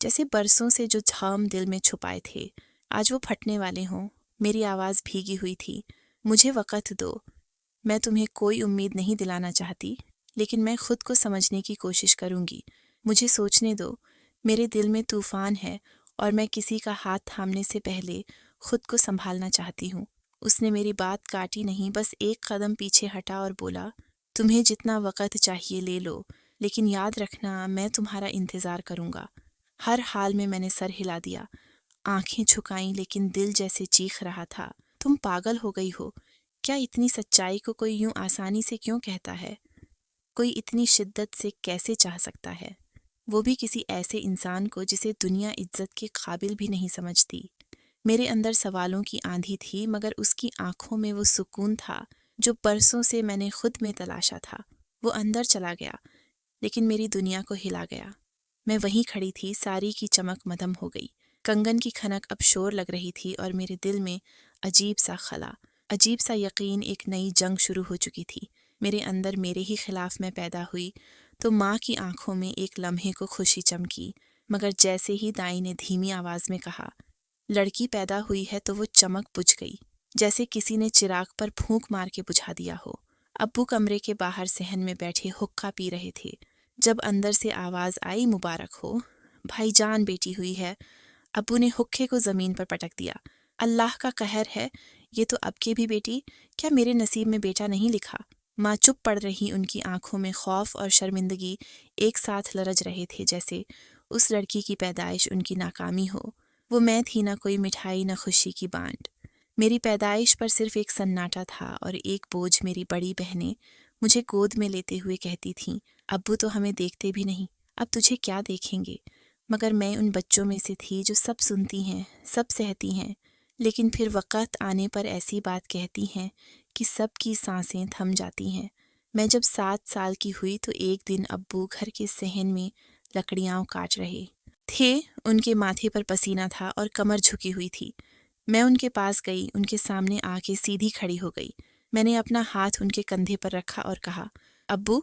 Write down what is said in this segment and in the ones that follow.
جیسے برسوں سے جو جھام دل میں چھپائے تھے آج وہ پھٹنے والے ہوں۔ میری آواز بھیگی ہوئی تھی۔ مجھے وقت دو، میں تمہیں کوئی امید نہیں دلانا چاہتی، لیکن میں خود کو سمجھنے کی کوشش کروں گی۔ مجھے سوچنے دو، میرے دل میں طوفان ہے اور میں کسی کا ہاتھ تھامنے سے پہلے خود کو سنبھالنا چاہتی ہوں۔ اس نے میری بات کاٹی نہیں، بس ایک قدم پیچھے ہٹا اور بولا، تمہیں جتنا وقت چاہیے لے لو، لیکن یاد رکھنا میں تمہارا انتظار کروں گا۔ ہر حال میں نے سر ہلا دیا، آنکھیں جھکائیں، لیکن دل جیسے چیخ رہا تھا، تم پاگل ہو گئی ہو؟ کیا اتنی سچائی کو کوئی یوں آسانی سے کیوں کہتا ہے؟ کوئی اتنی شدت سے کیسے چاہ سکتا ہے؟ وہ بھی کسی ایسے انسان کو جسے دنیا عزت کے قابل بھی نہیں سمجھتی۔ میرے اندر سوالوں کی آندھی تھی، مگر اس کی آنکھوں میں وہ سکون تھا جو برسوں سے میں نے خود میں تلاشا تھا۔ وہ اندر چلا گیا، لیکن میری دنیا کو ہلا گیا۔ میں وہیں کھڑی تھی، ساری کی چمک مدھم ہو گئی۔ کنگن کی کھنک اب شور لگ رہی تھی اور میرے دل میں عجیب سا خلا، عجیب سا یقین، ایک نئی جنگ شروع ہو چکی تھی۔ میرے اندر میرے ہی خلاف میں پیدا ہوئی تو ماں کی آنکھوں میں ایک لمحے کو خوشی چمکی، مگر جیسے ہی دائی نے دھیمی آواز میں کہا، لڑکی پیدا ہوئی ہے، تو وہ چمک بجھ گئی، جیسے کسی نے چراغ پر پھونک مار کے بجھا دیا ہو۔ ابو کمرے کے باہر صحن میں بیٹھے حقہ پی رہے تھے۔ جب اندر سے آواز آئی، مبارک ہو، بھائی جان بیٹی ہوئی ہے، ابو نے حقے کو زمین پر پٹک دیا۔ اللہ کا قہر ہے، یہ تو اب کی بھی بیٹی، کیا میرے نصیب میں بیٹا نہیں لکھا؟ ماں چپ پڑ رہی، ان کی آنکھوں میں خوف اور شرمندگی ایک ساتھ لرز رہے تھے، جیسے اس لڑکی کی پیدائش ان کی ناکامی ہو۔ وہ میں تھی، نہ کوئی مٹھائی، نہ خوشی کی بانٹ۔ میری پیدائش پر صرف ایک سناٹا تھا اور ایک بوجھ۔ میری بڑی بہنیں مجھے گود میں لیتے ہوئے کہتی تھیں، ابو تو ہمیں دیکھتے بھی نہیں، اب تجھے کیا دیکھیں گے؟ مگر میں ان بچوں میں سے تھی جو سب سنتی ہیں، سب سہتی ہیں، لیکن پھر وقت آنے پر ایسی بات کہتی ہیں کہ سب کی سانسیں تھم جاتی ہیں۔ میں جب 7 سال کی ہوئی تو ایک دن ابو گھر کے صحن میں لکڑیاں کاٹ رہے تھے۔ ان کے ماتھے پر پسینہ تھا اور کمر جھکی ہوئی تھی۔ میں ان کے پاس گئی، ان کے سامنے آ کے سیدھی کھڑی ہو گئی۔ میں نے اپنا ہاتھ ان کے کندھے پر رکھا اور کہا، ابو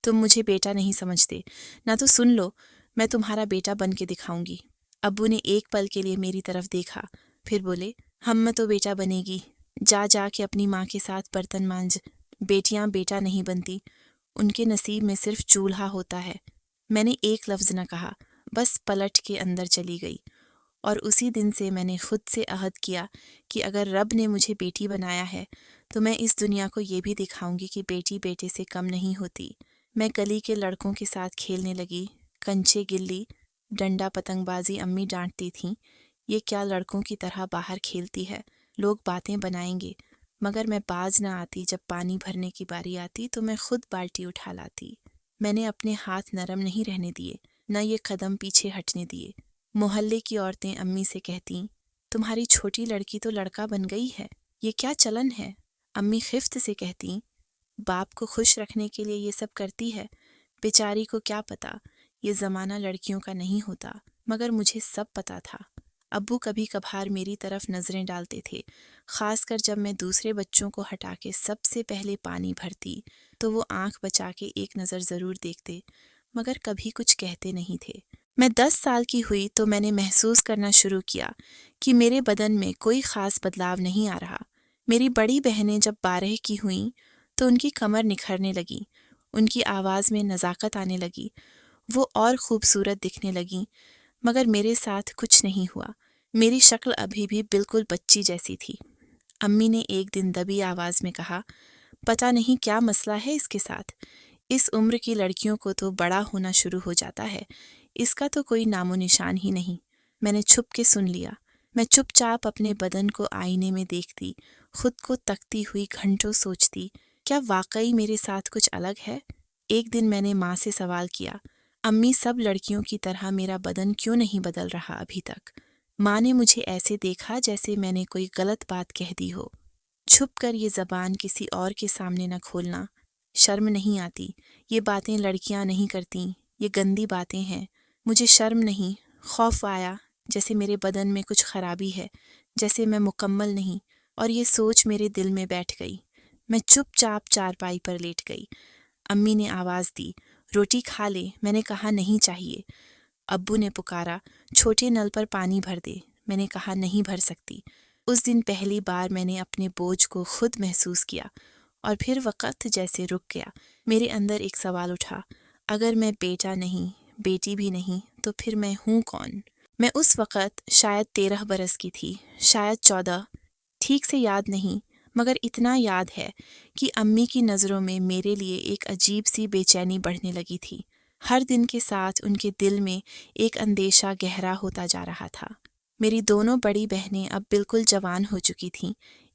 تم مجھے بیٹا نہیں سمجھتے، نہ تو سن لو، میں تمہارا بیٹا بن کے دکھاؤں گی۔ ابو نے ایک پل کے لیے میری طرف دیکھا، پھر بولے، ہم میں تو بیٹا بنے گی، جا جا کے اپنی ماں کے ساتھ برتن مانج۔ بیٹیاں بیٹا نہیں بنتی، ان کے نصیب میں صرف چولہا ہوتا ہے۔ میں نے ایک لفظ نہ کہا، بس پلٹ کے اندر چلی گئی، اور اسی دن سے میں نے خود سے عہد کیا کہ اگر رب نے مجھے بیٹی بنایا ہے تو میں اس دنیا کو یہ بھی دکھاؤں گی کہ بیٹی بیٹے سے کم نہیں ہوتی۔ میں گلی کے لڑکوں کے ساتھ کھیلنے لگی، کنچے، گلی ڈنڈا، پتنگ بازی۔ امی ڈانٹتی تھیں، یہ کیا لڑکوں کی طرح باہر کھیلتی ہے، لوگ باتیں بنائیں گے، مگر میں باز نہ آتی۔ جب پانی بھرنے کی باری آتی تو میں خود بالٹی اٹھا لاتی۔ میں نے اپنے ہاتھ نرم نہیں رہنے دیے، نہ یہ قدم پیچھے ہٹنے دیے۔ محلے کی عورتیں امی سے کہتیں، تمہاری چھوٹی لڑکی تو لڑکا بن گئی ہے، یہ کیا چلن ہے؟ امی خفت سے کہتیں، باپ کو خوش رکھنے کے لیے یہ سب کرتی ہے، بیچاری کو کیا پتا، یہ زمانہ لڑکیوں کا نہیں ہوتا۔ مگر مجھے سب پتا تھا۔ ابو کبھی کبھار میری طرف نظریں ڈالتے تھے، خاص کر جب میں دوسرے بچوں کو ہٹا کے سب سے پہلے پانی بھرتی تو وہ آنکھ بچا کے ایک نظر ضرور دیکھتے، مگر کبھی کچھ کہتے نہیں تھے۔ میں 10 سال کی ہوئی تو میں نے محسوس کرنا شروع کیا کہ میرے بدن میں کوئی خاص بدلاؤ نہیں آ رہا۔ میری بڑی بہنیں جب 12 کی ہوئیں تو ان کی کمر نکھرنے لگی، ان کی آواز میں نزاکت آنے لگی، وہ اور خوبصورت دکھنے لگیں، مگر میرے ساتھ کچھ نہیں ہوا۔ میری شکل ابھی بھی بالکل بچی جیسی تھی۔ امی نے ایک دن دبی آواز میں کہا، پتہ نہیں کیا مسئلہ ہے اس کے ساتھ، اس عمر کی لڑکیوں کو تو بڑا ہونا شروع ہو جاتا ہے، اس کا تو کوئی نام و نشان ہی نہیں۔ میں نے چھپ کے سن لیا۔ میں چپ چاپ اپنے بدن کو آئینے میں دیکھتی، خود کو تکتی ہوئی گھنٹوں سوچتی، کیا واقعی میرے ساتھ کچھ الگ ہے؟ ایک دن میں نے ماں سے سوال کیا، امی سب لڑکیوں کی طرح میرا بدن کیوں نہیں بدل رہا ابھی تک؟ ماں نے مجھے ایسے دیکھا جیسے میں نے کوئی غلط بات کہہ دی ہو۔ چھپ کر یہ زبان کسی اور کے سامنے نہ کھولنا، شرم نہیں آتی، یہ باتیں لڑکیاں نہیں کرتیں، یہ گندی باتیں ہیں۔ مجھے شرم نہیں، خوف آیا، جیسے میرے بدن میں کچھ خرابی ہے، جیسے میں مکمل نہیں، اور یہ سوچ میرے دل میں بیٹھ گئی۔ میں چپ چاپ چارپائی پر لیٹ گئی۔ امی نے آواز دی، روٹی کھا لے۔ میں نے کہا نہیں چاہیے، ابو نے پکارا، چھوٹے نل پر پانی بھر دے۔ میں نے کہا نہیں بھر سکتی۔ اس دن پہلی بار میں نے اپنے بوجھ کو خود محسوس کیا اور پھر وقت جیسے رک گیا۔ میرے اندر ایک سوال اٹھا، اگر میں بیٹا نہیں، بیٹی بھی نہیں، تو پھر میں ہوں کون؟ میں اس وقت شاید 13 برس کی تھی، شاید 14، ٹھیک سے یاد نہیں، مگر اتنا یاد ہے کہ امی کی نظروں میں میرے لیے ایک عجیب سی بے چینی بڑھنے لگی تھی۔ ہر دن کے ساتھ ان کے دل میں ایک اندیشہ گہرا ہوتا جا رہا تھا۔ میری دونوں بڑی بہنیں اب بالکل جوان ہو چکی تھیں۔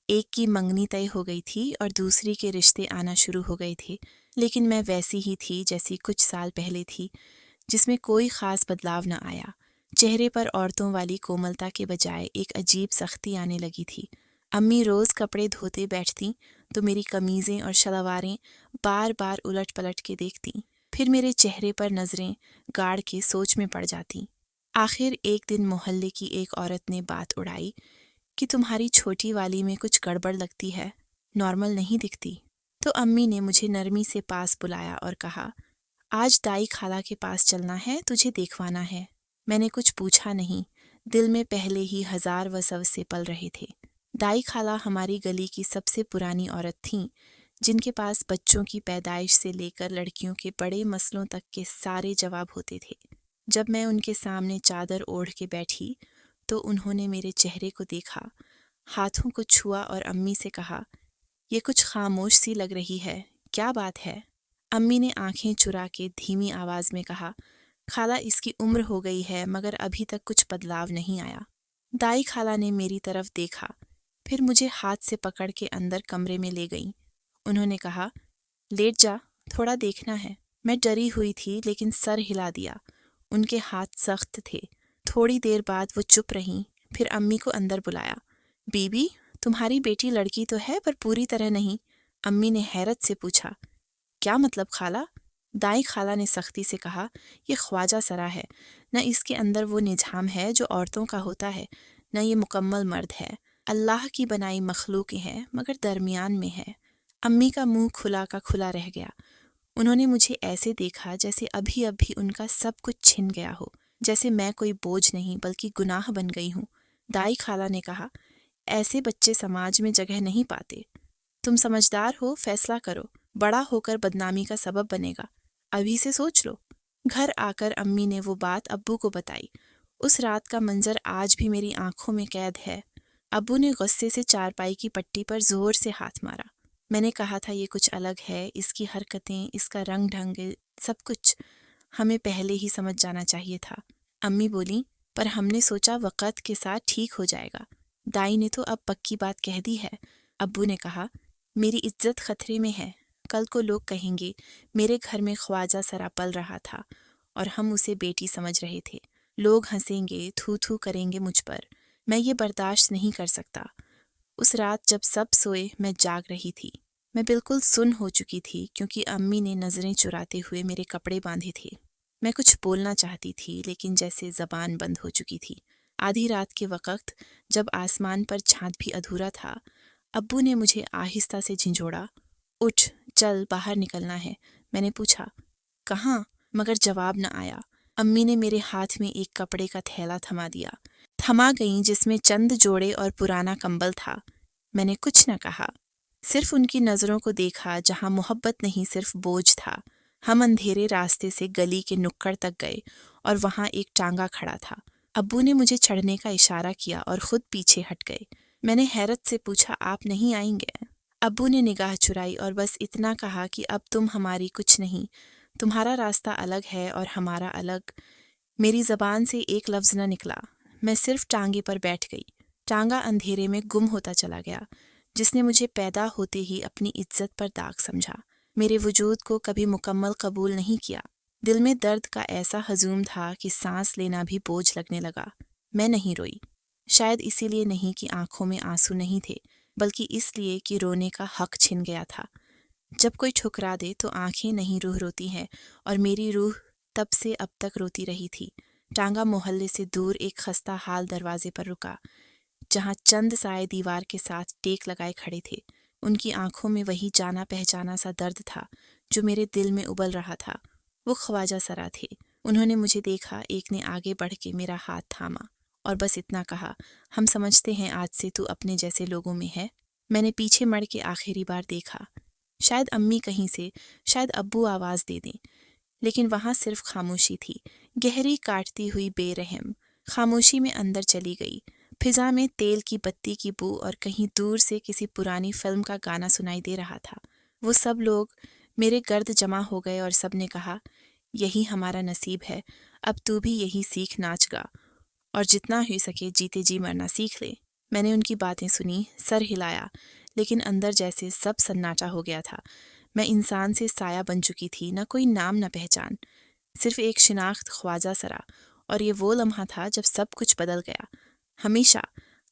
ایک کی منگنی طے ہو گئی تھی اور دوسری کے رشتے آنا شروع ہو گئے تھے، لیکن میں ویسی ہی تھی جیسی کچھ سال پہلے تھی، جس میں کوئی خاص بدلاؤ نہ آیا۔ چہرے پر عورتوں والی کوملتا کے بجائے ایک عجیب سختی آنے لگی تھی۔ امی روز کپڑے دھوتے بیٹھتیں تو میری قمیضیں اور شلواریں بار بار الٹ پلٹ کے دیکھتیں، پھر میرے چہرے پر نظریں گاڑ کے سوچ میں پڑ جاتیں۔ آخر ایک دن محلے کی ایک عورت نے بات اڑائی کہ تمہاری چھوٹی والی میں کچھ گڑبڑ لگتی ہے، نارمل نہیں دکھتی۔ تو امی نے مجھے نرمی سے پاس بلایا اور کہا، آج دائی خالہ کے پاس چلنا ہے، تجھے دیکھوانا ہے۔ میں نے کچھ پوچھا نہیں، دل میں پہلے ہی ہزار وسوسے پل رہے تھے۔ دائی خالہ ہماری گلی کی سب سے پرانی عورت تھیں، جن کے پاس بچوں کی پیدائش سے لے کر لڑکیوں کے بڑے مسئلوں تک کے سارے جواب ہوتے تھے۔ جب میں ان کے سامنے چادر اوڑھ کے بیٹھی تو انہوں نے میرے چہرے کو دیکھا، ہاتھوں کو چھوا اور امی سے کہا، یہ کچھ خاموش سی لگ رہی ہے، کیا بات ہے؟ امی نے آنکھیں چرا کے دھیمی آواز میں کہا، خالہ اس کی عمر ہو گئی ہے مگر ابھی تک کچھ بدلاؤ نہیں آیا۔ دائی خالہ نے میری طرف دیکھا، پھر مجھے ہاتھ سے پکڑ کے اندر کمرے میں لے گئیں۔ انہوں نے کہا، لیٹ جا، تھوڑا دیکھنا ہے۔ میں ڈری ہوئی تھی لیکن سر ہلا دیا۔ ان کے ہاتھ سخت تھے۔ تھوڑی دیر بعد وہ چپ رہیں، پھر امی کو اندر بلایا۔ بی بی، تمہاری بیٹی لڑکی تو ہے پر پوری طرح نہیں۔ امی نے حیرت سے پوچھا، کیا مطلب خالہ؟ دائی خالہ نے سختی سے کہا، یہ خواجہ سرا ہے، نہ اس کے اندر وہ نظام ہے جو عورتوں کا ہوتا ہے، نہ یہ مکمل مرد ہے۔ اللہ کی بنائی مخلوق ہے مگر درمیان میں ہے۔ امی کا منہ کھلا کا کھلا رہ گیا۔ انہوں نے مجھے ایسے دیکھا جیسے ابھی ابھی ان کا سب کچھ چھن گیا ہو، جیسے میں کوئی بوجھ نہیں بلکہ گناہ بن گئی ہوں۔ دائی خالہ نے کہا، ایسے بچے سماج میں جگہ نہیں پاتے۔ تم سمجھدار ہو، فیصلہ کرو، بڑا ہو کر بدنامی کا سبب بنے گا، ابھی سے سوچ لو۔ گھر آ کر امی نے وہ بات ابو کو بتائی۔ اس رات کا منظر آج بھی میری آنکھوں میں قید ہے۔ ابو نے غصے سے چارپائی کی پٹی پر زور سے ہاتھ مارا۔ میں نے کہا تھا یہ کچھ الگ ہے، اس کی حرکتیں، اس کا رنگ ڈھنگ، سب کچھ ہمیں پہلے ہی سمجھ جانا چاہیے تھا۔ امی بولیں، پر ہم نے سوچا وقت کے ساتھ ٹھیک ہو جائے گا۔ دائی نے تو اب پکی بات کہہ دی ہے۔ ابو نے کہا، میری عزت خطرے میں ہے، کل کو لوگ کہیں گے میرے گھر میں خواجہ سرا پل رہا تھا اور ہم اسے بیٹی سمجھ رہے تھے۔ لوگ ہنسیں گے، تھو تھو کریں گے مجھ پر۔ میں یہ برداشت نہیں کر سکتا۔ اس رات جب سب سوئے میں جاگ رہی تھی۔ میں بالکل سن ہو چکی تھی کیونکہ امی نے نظریں چراتے ہوئے میرے کپڑے باندھے تھے۔ میں کچھ بولنا چاہتی تھی لیکن جیسے زبان بند ہو چکی تھی۔ آدھی رات کے وقت جب آسمان پر چاند بھی ادھورا تھا، ابو نے مجھے آہستہ سے جھنجھوڑا، اٹھ، چل، باہر نکلنا ہے۔ میں نے پوچھا، کہاں؟ مگر جواب نہ آیا۔ امی نے میرے ہاتھ میں ایک کپڑے کا تھیلا تھما گئیں جس میں چند جوڑے اور پرانا کمبل تھا۔ میں نے کچھ نہ کہا، صرف ان کی نظروں کو دیکھا جہاں محبت نہیں صرف بوجھ تھا۔ ہم اندھیرے راستے سے گلی کے نکڑ تک گئے اور وہاں ایک ٹانگا کھڑا تھا۔ ابو نے مجھے چڑھنے کا اشارہ کیا اور خود پیچھے ہٹ گئے۔ میں نے حیرت سے پوچھا، آپ نہیں آئیں گے؟ ابو نے نگاہ چرائی اور بس اتنا کہا کہ اب تم ہماری کچھ نہیں، تمہارا راستہ الگ ہے اور ہمارا الگ۔ میری زبان سے ایک لفظ نہ نکلا، میں صرف ٹانگے پر بیٹھ گئی۔ ٹانگا اندھیرے میں گم ہوتا چلا گیا، جس نے مجھے پیدا ہوتے ہی اپنی عزت پر داغ سمجھا، میرے وجود کو کبھی مکمل قبول نہیں کیا۔ دل میں درد کا ایسا ہجوم تھا کہ سانس لینا بھی بوجھ لگنے لگا۔ میں نہیں روئی، شاید اسی لیے نہیں کہ آنکھوں میں آنسو نہیں تھے، بلکہ اس لیے کہ رونے کا حق چھن گیا تھا۔ جب کوئی ٹھکرا دے تو آنکھیں نہیں روح روتی ہیں، اور میری روح تب سے اب تک روتی رہی تھی۔ ٹانگا محلے سے دور ایک خستہ حال دروازے پر رکا، جہاں چند سائے دیوار کے ساتھ ٹیک لگائے کھڑے تھے۔ ان کی آنکھوں میں وہی جانا پہچانا سا درد تھا جو میرے دل میں ابل رہا تھا۔ وہ خواجہ سرا تھے۔ انہوں نے مجھے دیکھا، ایک نے آگے بڑھ کے میرا ہاتھ تھاما اور بس اتنا کہا، ہم سمجھتے ہیں آج سے تو اپنے جیسے لوگوں میں ہے۔ میں نے پیچھے مڑ کے آخری بار دیکھا، شاید امی کہیں سے، شاید ابو آواز دے دیں، لیکن وہاں صرف خاموشی تھی، گہری کاٹتی ہوئی بے رحم خاموشی میں اندر چلی گئی۔ فضا میں تیل کی بتی کی بو اور کہیں دور سے کسی پرانی فلم کا گانا سنائی دے رہا تھا۔ وہ سب لوگ میرے گرد جمع ہو گئے اور سب نے کہا، یہی ہمارا نصیب ہے، اب تو بھی یہی سیکھ ناچ گا اور جتنا ہو سکے جیتے جی مرنا سیکھ لے۔ میں نے ان کی باتیں سنی، سر ہلایا، لیکن اندر جیسے سب سناٹا ہو گیا تھا۔ میں انسان سے سایہ بن چکی تھی، نہ کوئی نام نہ پہچان، صرف ایک شناخت خواجہ سرا، اور یہ وہ لمحہ تھا جب سب کچھ بدل گیا، ہمیشہ،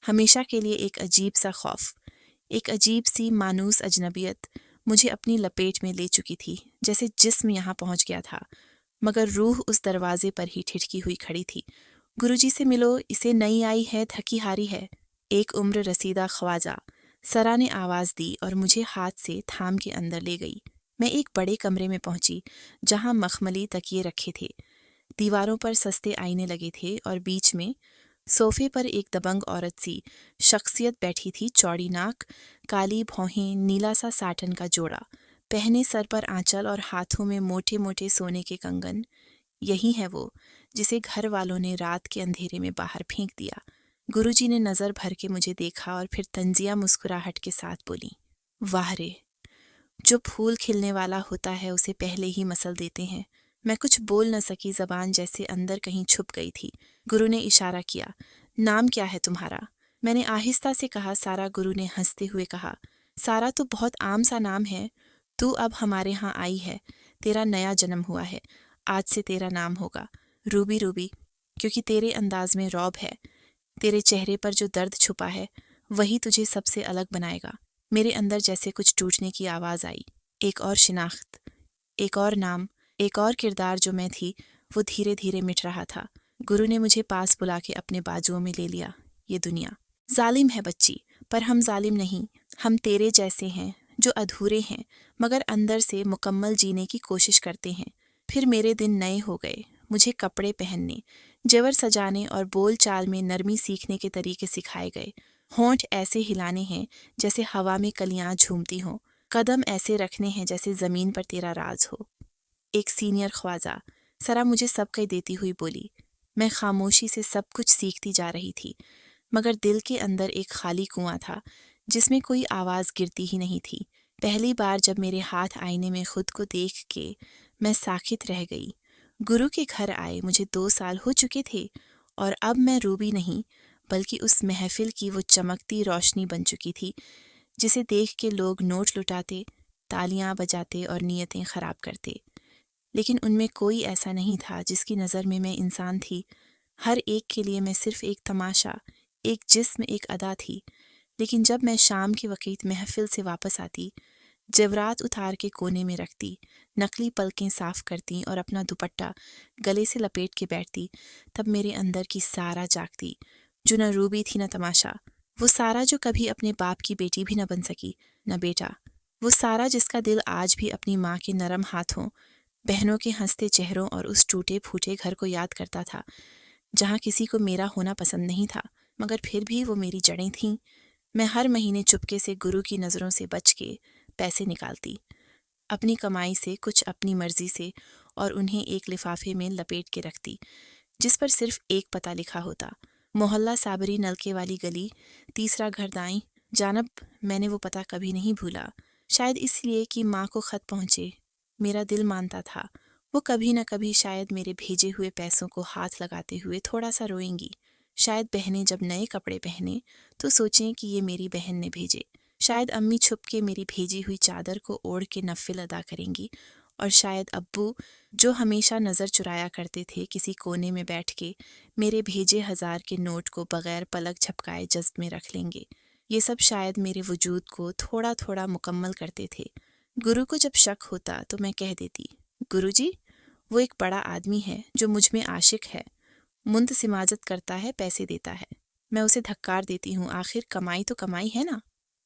ہمیشہ کے لیے۔ ایک عجیب سا خوف، ایک عجیب سی مانوس اجنبیت مجھے اپنی لپیٹ میں لے چکی تھی، جیسے جسم یہاں پہنچ گیا تھا مگر روح اس دروازے پر ہی ٹھٹکی ہوئی کھڑی تھی۔ گرو جی سے ملو، اسے نئی آئی ہے، تھکی ہاری ہے۔ ایک عمر رسیدہ خواجہ سرا نے آواز دی اور مجھے ہاتھ سے تھام کے اندر لے گئی۔ میں ایک بڑے کمرے میں پہنچی جہاں مخملی تکیے رکھے تھے، دیواروں پر سستے آئینے لگے تھے اور بیچ میں صوفے پر ایک دبنگ عورت سی شخصیت بیٹھی تھی، چوڑی ناک، کالی بھوہیں، نیلا سا ساٹن کا جوڑا پہنے، سر پر آنچل اور ہاتھوں میں موٹے موٹے سونے کے کنگن۔ یہی ہے وہ جسے گھر والوں نے رات کے اندھیرے میں باہر پھینک دیا۔ گرو جی نے نظر بھر کے مجھے دیکھا اور پھر طنزیہ مسکراہٹ کے ساتھ بولی، واہ رے، جو پھول کھلنے والا ہوتا ہے اسے پہلے ہی مسل دیتے ہیں۔ میں کچھ بول نہ سکی، زبان جیسے اندر کہیں چھپ گئی تھی۔ گرو نے اشارہ کیا، نام کیا ہے تمہارا؟ میں نے آہستہ سے کہا، سارا۔ گرو نے ہنستے ہوئے کہا، سارا تو بہت عام سا نام ہے، تو اب ہمارے ہاں آئی ہے، تیرا نیا جنم ہوا ہے، آج سے تیرا نام ہوگا روبی۔ روبی کیونکہ تیرے انداز میں رعب ہے، تیرے چہرے پر جو درد چھپا ہے وہی تجھے سب سے الگ بنائے گا۔ میرے اندر جیسے کچھ ٹوٹنے کی آواز آئی، ایک اور شناخت، ایک اور نام، ایک اور کردار جو میں تھی وہ دھیرے دھیرے مٹ رہا تھا۔ گرو نے مجھے پاس بلا کے اپنے بازوؤں میں لے لیا۔ یہ دنیا ظالم ہے بچی، پر ہم ظالم نہیں، ہم تیرے جیسے ہیں جو ادھورے ہیں مگر اندر سے مکمل جینے کی کوشش کرتے ہیں۔ پھر میرے دن نئے ہو گئے، مجھے کپڑے پہننے، جیور سجانے اور بول چال میں نرمی سیکھنے کے طریقے سکھائے گئے۔ ہونٹ ایسے ہلانے ہیں جیسے ہوا میں کلیاں جھومتی ہوں، قدم ایسے رکھنے ہیں جیسے زمین پر تیرا راز ہو۔ ایک سینئر خواجہ سرا مجھے سبقیں دیتی ہوئی بولی۔ میں خاموشی سے سب کچھ سیکھتی جا رہی تھی مگر دل کے اندر ایک خالی کنواں تھا جس میں کوئی آواز گرتی ہی نہیں تھی۔ پہلی بار جب میرے ہاتھ آئینے میں خود کو دیکھ کے میں ساکت رہ گئی۔ گرو کے گھر آئے مجھے 2 سال ہو چکے تھے اور اب میں روبی نہیں بلکہ اس محفل کی وہ چمکتی روشنی بن چکی تھی جسے دیکھ کے لوگ نوٹ لٹاتے، تالیاں بجاتے اور نیتیں خراب کرتے، لیکن ان میں کوئی ایسا نہیں تھا جس کی نظر میں انسان تھی۔ ہر ایک کے لیے میں صرف ایک تماشا، ایک جسم، ایک ادا تھی۔ لیکن جب میں شام کے وقت محفل سے واپس آتی، جیورات اتار کے کونے میں رکھتی، نقلی پلکیں صاف کرتی اور اپنا دوپٹہ گلے سے لپیٹ کے بیٹھتی، تب میرے اندر کی سارا جاگتی جو نہ روبی تھی نہ تماشا، وہ سارا جو کبھی اپنے باپ کی بیٹی بھی نہ بن سکی، نہ بیٹا، وہ سارا جس کا دل آج بھی اپنی ماں کے نرم ہاتھوں، بہنوں کے ہنستے چہروں اور اس ٹوٹے پھوٹے گھر کو یاد کرتا تھا جہاں کسی کو میرا ہونا پسند نہیں تھا مگر پھر بھی وہ میری جڑیں تھیں۔ میں ہر مہینے چپکے سے گرو کی نظروں سے بچ کے پیسے نکالتی، اپنی کمائی سے کچھ اپنی مرضی سے، اور انہیں ایک لفافے میں لپیٹ کے رکھتی جس پر صرف ایک پتہ لکھا ہوتا، محلہ صابری نلکے والی گلی، 3 گھر دائیں جانب۔ میں نے وہ پتہ کبھی نہیں بھولا، شاید اس لیے کہ ماں کو خط پہنچے، میرا دل مانتا تھا وہ کبھی نہ کبھی شاید میرے بھیجے ہوئے پیسوں کو ہاتھ لگاتے ہوئے تھوڑا سا روئیں گی۔ شاید بہنیں جب نئے کپڑے پہنیں تو سوچیں کہ یہ میری بہن نے بھیجے، شاید امی چھپ کے میری بھیجی ہوئی چادر کو اوڑھ کے نفل ادا کریں گی، اور شاید ابو جو ہمیشہ نظر چرایا کرتے تھے کسی کونے میں بیٹھ کے میرے بھیجے 1000 کے نوٹ کو بغیر پلک جھپکائے جذب میں رکھ لیں گے۔ یہ سب شاید میرے وجود کو تھوڑا تھوڑا مکمل کرتے تھے۔ گرو کو جب شک ہوتا تو میں کہہ دیتی، گرو جی وہ ایک بڑا آدمی ہے جو مجھ میں عاشق ہے، منت سماجت کرتا ہے، پیسے دیتا ہے۔ میں اسے دھکار دیتی ہوں، آخر کمائی تو کمائی ہے نا۔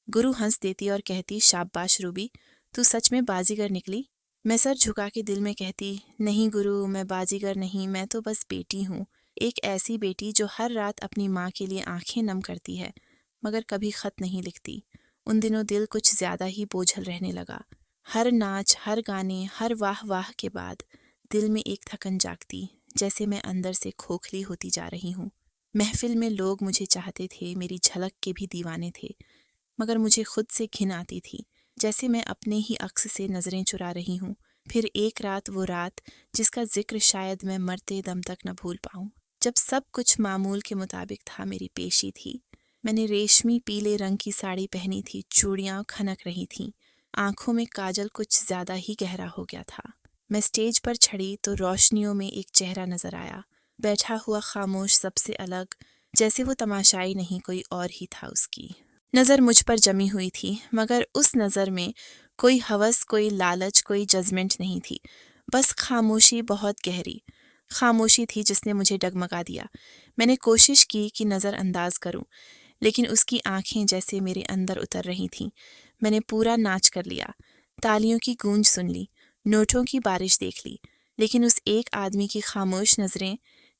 گرو ہنس دیتی اور کہتی، شاباش روبی، تو سچ میں بازیگر نکلی۔ میں سر جھکا کے دل میں کہتی، نہیں گرو، میں بازیگر نہیں، میں تو بس بیٹی ہوں، ایک ایسی بیٹی جو ہر رات اپنی ماں کے لیے آنکھیں نم کرتی ہے مگر کبھی خط نہیں لکھتی۔ ان دنوں دل کچھ زیادہ ہی بوجھل رہنے لگا۔ ہر ناچ، ہر گانے، ہر واہ واہ کے بعد دل میں ایک تھکن جاگتی، جیسے میں اندر سے کھوکھلی ہوتی جا رہی ہوں۔ محفل میں لوگ مجھے چاہتے تھے، میری جھلک کے بھی دیوانے تھے، مگر مجھے خود سے گھن آتی تھی، جیسے میں اپنے ہی عکس سے نظریں چرا رہی ہوں۔ پھر ایک رات، وہ رات جس کا ذکر شاید میں مرتے دم تک نہ بھول پاؤں، جب سب کچھ معمول کے مطابق تھا، میری پیشی تھی۔ میں نے ریشمی پیلے رنگ کی ساڑی پہنی تھی، چوڑیاں کھنک رہی تھیں، آنکھوں میں کاجل کچھ زیادہ ہی گہرا ہو گیا تھا۔ میں اسٹیج پر چڑھی تو روشنیوں میں ایک چہرہ نظر آیا، بیٹھا ہوا، خاموش، سب سے الگ، جیسے وہ تماشائی نہیں کوئی اور ہی تھا۔ اس کی نظر مجھ پر جمی ہوئی تھی، مگر اس نظر میں کوئی ہوس، کوئی لالچ، کوئی ججمنٹ نہیں تھی، بس خاموشی، بہت گہری خاموشی تھی جس نے مجھے ڈگمگا دیا۔ میں نے کوشش کی کہ نظر انداز کروں، لیکن اس کی آنکھیں جیسے میرے اندر اتر رہی تھیں۔ میں نے پورا ناچ کر لیا، تالیوں کی گونج سن لی، نوٹوں کی بارش دیکھ لی، لیکن اس ایک آدمی کی خاموش نظریں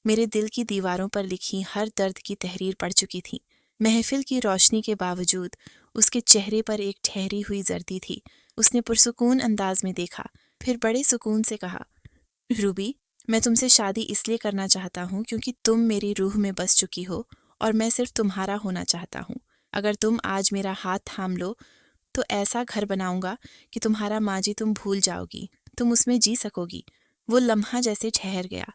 میرے دل کی دیواروں پر لکھی ہر درد کی تحریر پڑھ چکی تھیں۔ محفل کی روشنی کے باوجود اس کے چہرے پر ایک ٹھہری ہوئی زردی تھی۔ اس نے پرسکون انداز میں دیکھا، پھر بڑے سکون سے کہا، روبی، میں تم سے شادی اس لیے کرنا چاہتا ہوں کیونکہ تم میری روح میں بس چکی ہو اور میں صرف تمہارا ہونا چاہتا ہوں۔ اگر تم آج میرا ہاتھ تھام لو تو ایسا گھر بناؤں گا کہ تمہارا ماضی تم بھول جاؤ گی، تم اس میں جی سکو گی۔ وہ لمحہ جیسے ٹھہر گیا،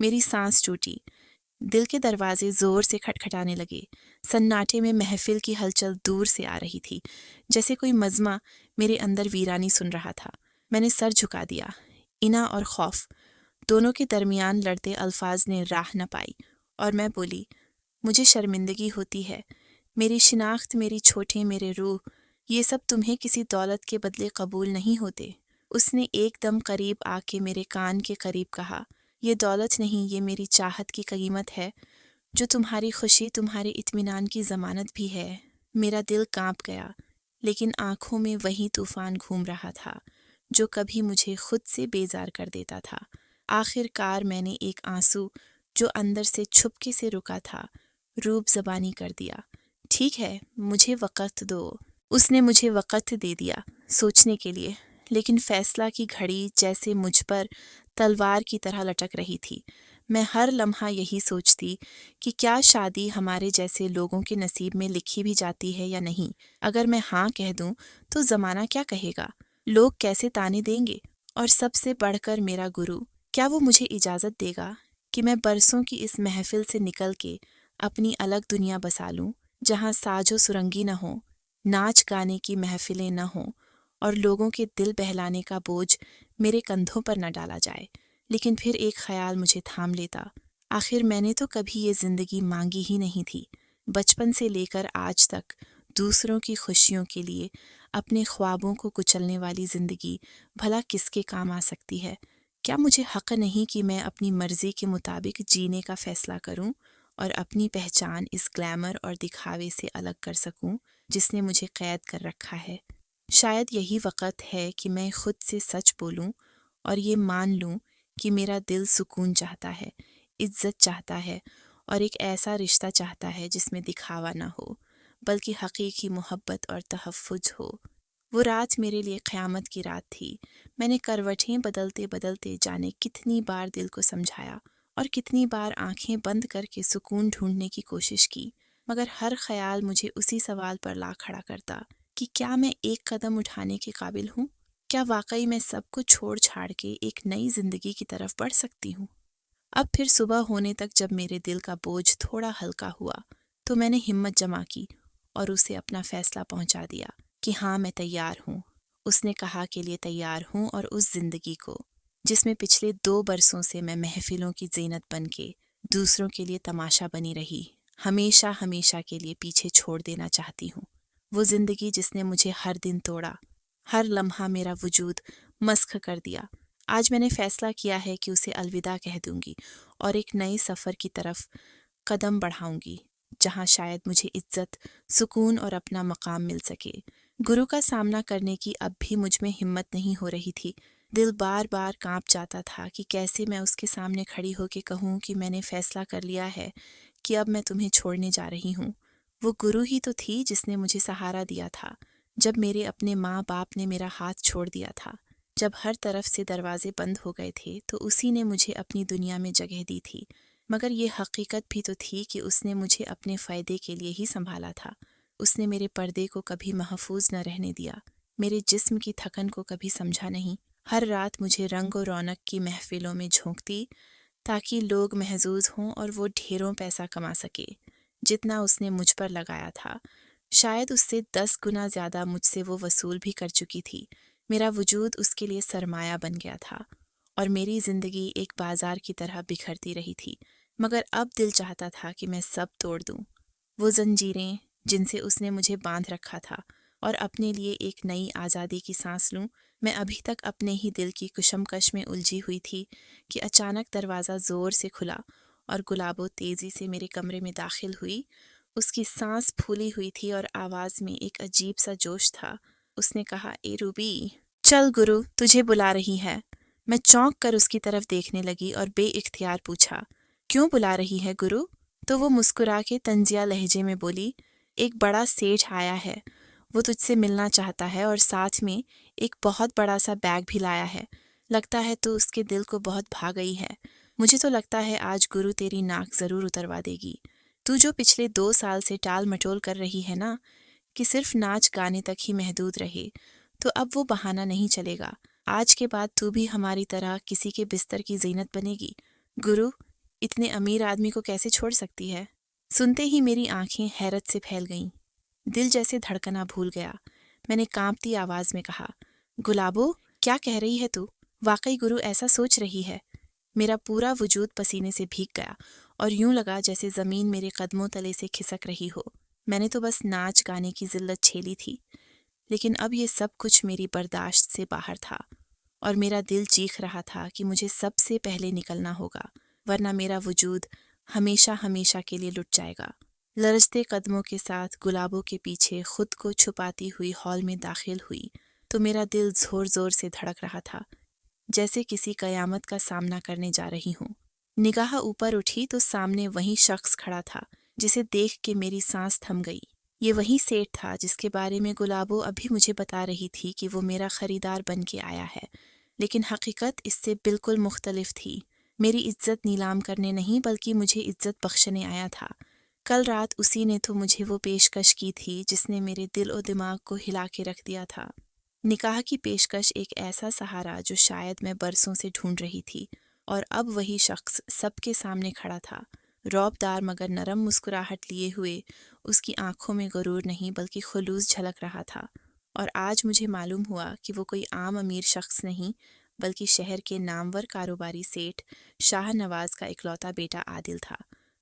میری سانس ٹوٹی، دل کے دروازے زور سے کھٹکھٹانے لگے۔ سناٹے میں محفل کی ہلچل دور سے آ رہی تھی، جیسے کوئی مزمع میرے اندر ویرانی سن رہا تھا۔ میں نے سر جھکا دیا، انا اور خوف دونوں کے درمیان لڑتے الفاظ نے راہ نہ پائی، اور میں بولی، مجھے شرمندگی ہوتی ہے، میری شناخت، میری چھوٹیں، میرے روح، یہ سب تمہیں کسی دولت کے بدلے قبول نہیں ہوتے۔ اس نے ایک دم قریب آ کے میرے کان کے قریب کہا، یہ دولت نہیں، یہ میری چاہت کی قیمت ہے، جو تمہاری خوشی، تمہارے اطمینان کی ضمانت بھی ہے۔ میرا دل کانپ گیا، لیکن آنکھوں میں وہی طوفان گھوم رہا تھا جو کبھی مجھے خود سے بیزار کر دیتا تھا۔ آخر کار میں نے ایک آنسو جو اندر سے چھپکے سے رکا تھا، روب زبانی کر دیا، ٹھیک ہے، مجھے وقت دو۔ اس نے مجھے وقت دے دیا سوچنے کے لیے، لیکن فیصلہ کی گھڑی جیسے مجھ پر تلوار کی طرح لٹک رہی تھی۔ میں ہر لمحہ یہی سوچتی کہ کیا شادی ہمارے جیسے لوگوں کے نصیب میں لکھی بھی جاتی ہے یا نہیں؟ اگر میں ہاں کہہ دوں تو زمانہ کیا کہے گا؟ لوگ کیسے طعنے دیں گے؟ اور سب سے بڑھ کر میرا گرو، کیا وہ مجھے اجازت دے گا کہ میں برسوں کی اس محفل سے نکل کے اپنی الگ دنیا بسا لوں، جہاں ساج و سرنگی نہ ہو، ناچ گانے کی محفلیں نہ ہوں، اور لوگوں کے دل بہلانے کا بوجھ میرے کندھوں پر نہ ڈالا جائے؟ لیکن پھر ایک خیال مجھے تھام لیتا، آخر میں نے تو کبھی یہ زندگی مانگی ہی نہیں تھی۔ بچپن سے لے کر آج تک دوسروں کی خوشیوں کے لیے اپنے خوابوں کو کچلنے والی زندگی بھلا کس کے کام آ سکتی ہے؟ کیا مجھے حق نہیں کہ میں اپنی مرضی کے مطابق جینے کا فیصلہ کروں اور اپنی پہچان اس گلیمر اور دکھاوے سے الگ کر سکوں جس نے مجھے قید کر رکھا ہے؟ شاید یہی وقت ہے کہ میں خود سے سچ بولوں اور یہ مان لوں کہ میرا دل سکون چاہتا ہے، عزت چاہتا ہے، اور ایک ایسا رشتہ چاہتا ہے جس میں دکھاوا نہ ہو بلکہ حقیقی محبت اور تحفظ ہو۔ وہ رات میرے لیے قیامت کی رات تھی۔ میں نے کروٹیں بدلتے بدلتے جانے کتنی بار دل کو سمجھایا اور کتنی بار آنکھیں بند کر کے سکون ڈھونڈنے کی کوشش کی، مگر ہر خیال مجھے اسی سوال پر لا کھڑا کرتا کہ کیا میں ایک قدم اٹھانے کے قابل ہوں؟ کیا واقعی میں سب کو چھوڑ چھاڑ کے ایک نئی زندگی کی طرف بڑھ سکتی ہوں؟ اب پھر صبح ہونے تک جب میرے دل کا بوجھ تھوڑا ہلکا ہوا تو میں نے ہمت جمع کی اور اسے اپنا فیصلہ پہنچا دیا کہ ہاں، میں تیار ہوں، اس نے کہا کے لیے تیار ہوں، اور اس زندگی کو جس میں پچھلے 2 برسوں سے میں محفلوں کی زینت بن کے دوسروں کے لیے تماشا بنی رہی، ہمیشہ ہمیشہ کے لیے پیچھے چھوڑ دینا چاہتی ہوں۔ وہ زندگی جس نے مجھے ہر دن توڑا، ہر لمحہ میرا وجود مسخ کر دیا، آج میں نے فیصلہ کیا ہے کہ اسے الوداع کہہ دوں گی اور ایک نئے سفر کی طرف قدم بڑھاؤں گی جہاں شاید مجھے عزت، سکون اور اپنا مقام مل سکے۔ گرو کا سامنا کرنے کی اب بھی مجھ میں ہمت نہیں ہو رہی تھی، دل بار بار کانپ جاتا تھا کہ کیسے میں اس کے سامنے کھڑی ہو کے کہوں کہ میں نے فیصلہ کر لیا ہے کہ اب میں تمہیں چھوڑنے جا رہی ہوں۔ وہ گرو ہی تو تھی جس نے مجھے سہارا دیا تھا جب میرے اپنے ماں باپ نے میرا ہاتھ چھوڑ دیا تھا۔ جب ہر طرف سے دروازے بند ہو گئے تھے تو اسی نے مجھے اپنی دنیا میں جگہ دی تھی، مگر یہ حقیقت بھی تو تھی کہ اس نے مجھے اپنے فائدے کے لیے ہی سنبھالا تھا۔ اس نے میرے پردے کو کبھی محفوظ نہ رہنے دیا، میرے جسم کی تھکن کو کبھی سمجھا نہیں۔ ہر رات مجھے رنگ و رونق کی محفلوں میں جھونکتی تاکہ لوگ محظوظ ہوں اور وہ ڈھیروں پیسہ کما سکے جتنا اس نے مجھ پر لگایا تھا۔ شاید اس سے 10 گنا زیادہ مجھ سے وہ وصول بھی کر چکی تھی۔ میرا وجود اس کے لیے سرمایہ بن گیا تھا اور میری زندگی ایک بازار کی طرح بکھرتی رہی تھی، مگر اب دل چاہتا تھا کہ میں سب توڑ دوں۔ وہ زنجیریں جن سے اس نے مجھے باندھ رکھا تھا اور اپنے لیے ایک نئی آزادی کی سانس لوں۔ میں ابھی تک اپنے ہی دل کی کشمکش میں الجھی ہوئی تھی کہ اچانک دروازہ زور سے کھلا اور گلابو تیزی سے میرے کمرے میں داخل ہوئی۔ اس کی سانس پھولی ہوئی تھی اور آواز میں ایک عجیب سا جوش تھا۔ اس نے کہا، اے روبی، چل گرو تجھے بلا رہی ہے۔ میں چونک کر اس کی طرف دیکھنے لگی اور بے اختیار پوچھا، کیوں بلا رہی ہے گرو؟ تو وہ مسکرا کے طنزیہ لہجے میں بولی، ایک بڑا سیٹھ آیا ہے، وہ تجھ سے ملنا چاہتا ہے اور ساتھ میں ایک بہت بڑا سا بیگ بھی لایا ہے۔ لگتا ہے تو اس کے دل کو بہت بھا گئی ہے۔ مجھے تو لگتا ہے آج گرو تیری ناک ضرور اتروا دے گی۔ تو جو پچھلے 2 سال سے ٹال مٹول کر رہی ہے نا کہ صرف ناچ گانے تک ہی محدود رہے، تو اب وہ بہانہ نہیں چلے گا۔ آج کے بعد تو بھی ہماری طرح کسی کے بستر کی زینت بنے گی۔ گرو اتنے امیر آدمی کو کیسے چھوڑ سکتی ہے؟ سنتے ہی میری آنکھیں حیرت سے پھیل گئیں، دل جیسے دھڑکنا بھول گیا۔ میں نے کانپتی آواز میں کہا، گلابو کیا کہہ رہی ہے تو؟ واقعی گرو ایسا سوچ رہی ہے؟ میرا پورا وجود پسینے سے بھیگ گیا اور یوں لگا جیسے زمین میرے قدموں تلے سے کھسک رہی ہو۔ میں نے تو بس ناچ گانے کی ذلت جھیلی تھی، لیکن اب یہ سب کچھ میری برداشت سے باہر تھا اور میرا دل چیخ رہا تھا کہ مجھے سب سے پہلے نکلنا ہوگا، ورنہ میرا وجود ہمیشہ ہمیشہ کے لیے لٹ جائے گا۔ لرزتے قدموں کے ساتھ گلابوں کے پیچھے خود کو چھپاتی ہوئی ہال میں داخل ہوئی تو میرا دل زور زور سے دھڑک رہا تھا، جیسے کسی قیامت کا سامنا کرنے جا رہی ہوں۔ نگاہ اوپر اٹھی تو سامنے وہی شخص کھڑا تھا جسے دیکھ کے میری سانس تھم گئی۔ یہ وہی سیٹھ تھا جس کے بارے میں گلابو ابھی مجھے بتا رہی تھی کہ وہ میرا خریدار بن کے آیا ہے، لیکن حقیقت اس سے بالکل مختلف تھی۔ میری عزت نیلام کرنے نہیں بلکہ مجھے عزت بخشنے آیا تھا۔ کل رات اسی نے تو مجھے وہ پیشکش کی تھی جس نے میرے دل و دماغ کو ہلا کے رکھ دیا تھا۔ نکاح کی پیشکش، ایک ایسا سہارا جو شاید میں برسوں سے ڈھونڈ رہی تھی، اور اب وہی شخص سب کے سامنے کھڑا تھا، رعب دار مگر نرم مسکراہٹ لیے ہوئے۔ اس کی آنکھوں میں غرور نہیں بلکہ خلوص جھلک رہا تھا، اور آج مجھے معلوم ہوا کہ وہ کوئی عام امیر شخص نہیں بلکہ شہر کے نامور کاروباری سیٹھ شاہ نواز کا اکلوتا بیٹا عادل تھا۔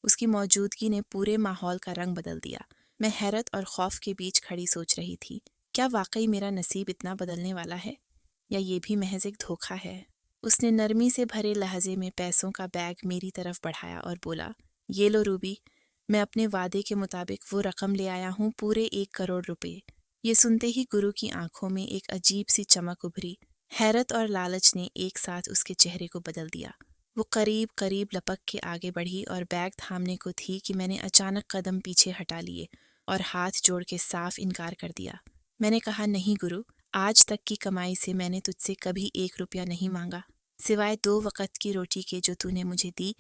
اس کی موجودگی نے پورے ماحول کا رنگ بدل دیا۔ میں حیرت اور خوف کے بیچ کھڑی سوچ رہی تھی، کیا واقعی میرا نصیب اتنا بدلنے والا ہے، یا یہ بھی محض ایک دھوکہ ہے؟ اس نے نرمی سے بھرے لہجے میں پیسوں کا بیگ میری طرف بڑھایا اور بولا، یہ لو روبی، میں اپنے وعدے کے مطابق وہ رقم لے آیا ہوں، پورے 1 کروڑ روپے۔ یہ سنتے ہی گرو کی آنکھوں میں ایک عجیب سی چمک ابھری۔ حیرت اور لالچ نے ایک ساتھ اس کے چہرے کو بدل دیا۔ وہ قریب قریب لپک کے آگے بڑھی اور بیگ تھامنے کو تھی کہ میں نے اچانک قدم پیچھے ہٹا لیے اور ہاتھ جوڑ کے صاف انکار کر دیا۔ میں نے کہا، نہیں گرو، آج تک کی کمائی سے میں نے تجھ سے کبھی 1 روپیہ نہیں مانگا، سوائے 2 وقت کی روٹی کے جو تو نے مجھے دی،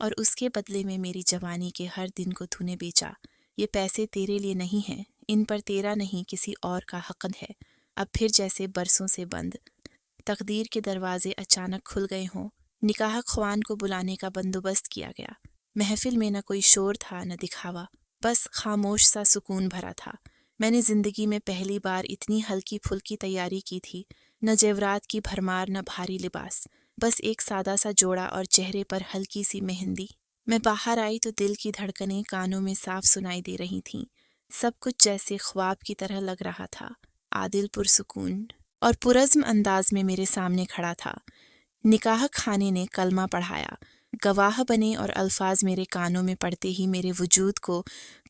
اور اس کے بدلے میں میری جوانی کے ہر دن کو تو نے بیچا۔ یہ پیسے تیرے لیے نہیں ہیں، ان پر تیرا نہیں کسی اور کا حق ہے۔ اب پھر جیسے برسوں سے بند تقدیر کے دروازے اچانک کھل گئے ہوں، نکاح خوان کو بلانے کا بندوبست کیا گیا۔ محفل میں نہ کوئی شور تھا نہ دکھاوا، بس خاموش سا سکون بھرا تھا۔ میں نے زندگی میں پہلی بار اتنی ہلکی پھلکی تیاری کی تھی، نہ زیورات کی بھرمار نہ بھاری لباس، بس ایک سادہ سا جوڑا اور چہرے پر ہلکی سی مہندی۔ میں باہر آئی تو دل کی دھڑکنیں کانوں میں صاف سنائی دے رہی تھیں۔ سب کچھ جیسے خواب کی طرح لگ رہا تھا۔ عادل پرسکون اور پرعزم انداز میں میرے سامنے کھڑا تھا۔ نکاح خانے نے کلمہ پڑھایا، گواہ بنے، اور الفاظ میرے کانوں میں پڑتے ہی میرے وجود کو